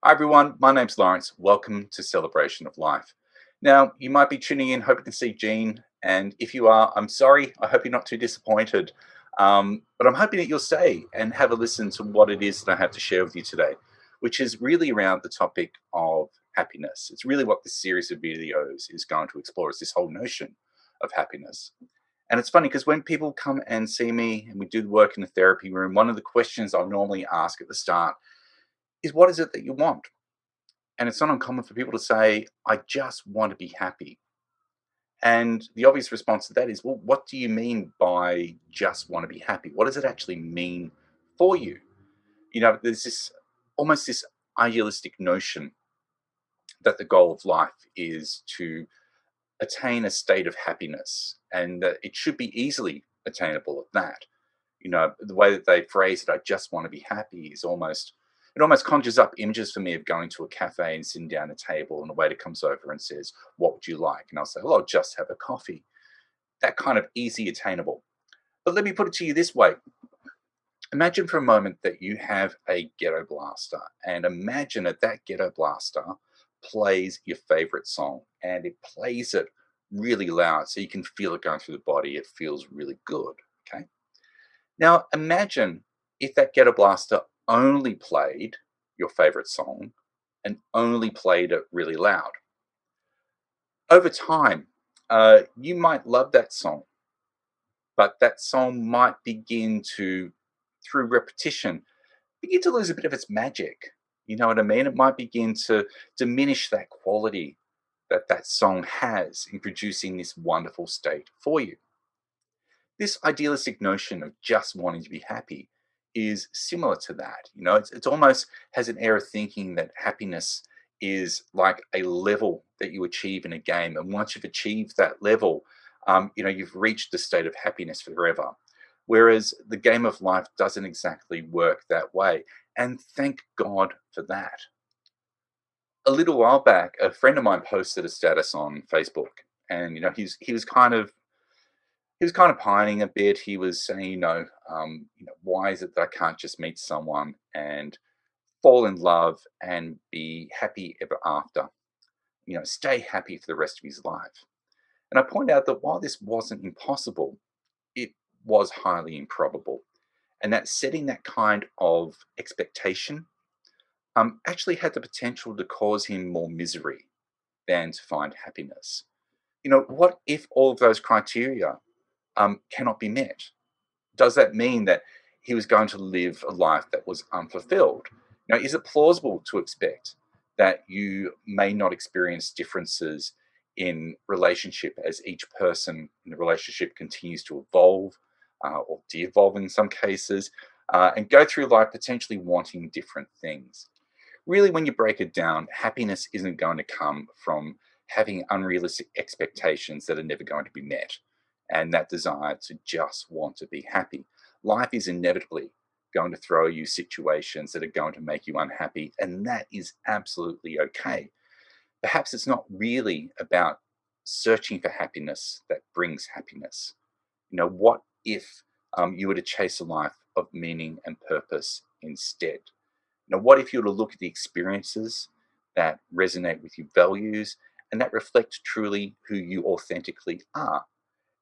Hi everyone, my name's Lawrence. Welcome to Celebration of Life. Now, you might be tuning in hoping to see Jean, and if you are, I'm sorry. I hope you're not too disappointed. But I'm hoping that you'll stay and have a listen to what it is that I have to share with you today, which is really around the topic of happiness. It's really what this series of videos is going to explore, is this whole notion of happiness. And it's funny because when people come and see me and we do the work in the therapy room, one of the questions I'll normally ask at the start is, what is it that you want? And it's not uncommon for people to say, I just want to be happy. And the obvious response to that is, well, what do you mean by just want to be happy? What does it actually mean for you? There's this almost this idealistic notion that the goal of life is to attain a state of happiness and that it should be easily attainable at that. The way that they phrase it, I just want to be happy, is almost, it almost conjures up images for me of going to a cafe and sitting down at a table and a waiter comes over and says, what would you like? And I'll say, well, I'll just have a coffee. That kind of easy attainable. But let me put it to you this way. Imagine for a moment that you have a ghetto blaster, and imagine that ghetto blaster plays your favorite song, and it plays it really loud so you can feel it going through the body. It feels really good. Okay. Now, imagine if that Ghetto Blaster only played your favorite song and only played it really loud. Over time, you might love that song, but that song might begin to, through repetition, begin to lose a bit of its magic. You know what I mean? It might begin to diminish that quality that that song has in producing this wonderful state for you. This idealistic notion of just wanting to be happy is similar to that. It's almost has an air of thinking that happiness is like a level that you achieve in a game. And once you've achieved that level, you've reached the state of happiness forever. Whereas the game of life doesn't exactly work that way. And thank God for that. A little while back, a friend of mine posted a status on Facebook, and he was kind of pining a bit. He was saying, why is it that I can't just meet someone and fall in love and be happy ever after? Stay happy for the rest of his life. And I point out that while this wasn't impossible, it was highly improbable, and that setting that kind of expectation actually had the potential to cause him more misery than to find happiness. What if all of those criteria cannot be met? Does that mean that he was going to live a life that was unfulfilled? Now, is it plausible to expect that you may not experience differences in relationship as each person in the relationship continues to evolve or de-evolve in some cases, and go through life potentially wanting different things? Really, when you break it down, happiness isn't going to come from having unrealistic expectations that are never going to be met and that desire to just want to be happy. Life is inevitably going to throw you situations that are going to make you unhappy, and that is absolutely okay. Perhaps it's not really about searching for happiness that brings happiness. What if you were to chase a life of meaning and purpose instead? What if you were to look at the experiences that resonate with your values and that reflect truly who you authentically are?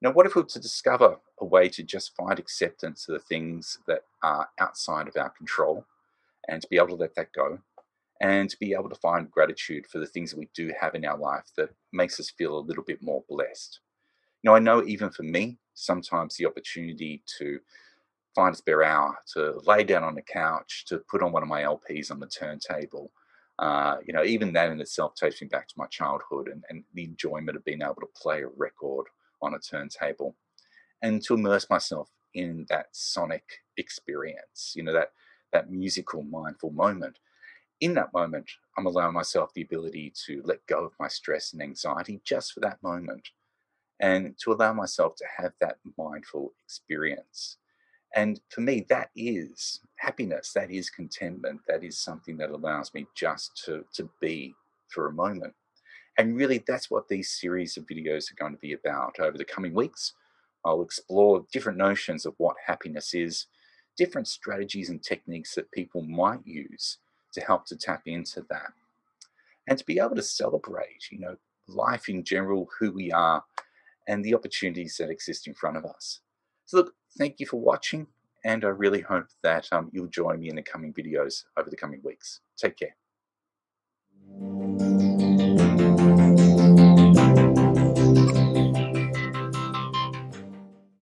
What if we were to discover a way to just find acceptance of the things that are outside of our control and to be able to let that go and to be able to find gratitude for the things that we do have in our life that makes us feel a little bit more blessed? I know even for me, sometimes the opportunity to find a spare hour to lay down on the couch, to put on one of my LPs on the turntable. Even that in itself takes me back to my childhood and the enjoyment of being able to play a record on a turntable and to immerse myself in that sonic experience, that musical mindful moment. In that moment, I'm allowing myself the ability to let go of my stress and anxiety just for that moment and to allow myself to have that mindful experience. And for me, that is happiness, that is contentment, that is something that allows me just to be for a moment. And really, that's what these series of videos are going to be about. Over the coming weeks, I'll explore different notions of what happiness is, different strategies and techniques that people might use to help to tap into that and to be able to celebrate, life in general, who we are, and the opportunities that exist in front of us. So, look, thank you for watching, and I really hope that you'll join me in the coming videos over the coming weeks. Take care.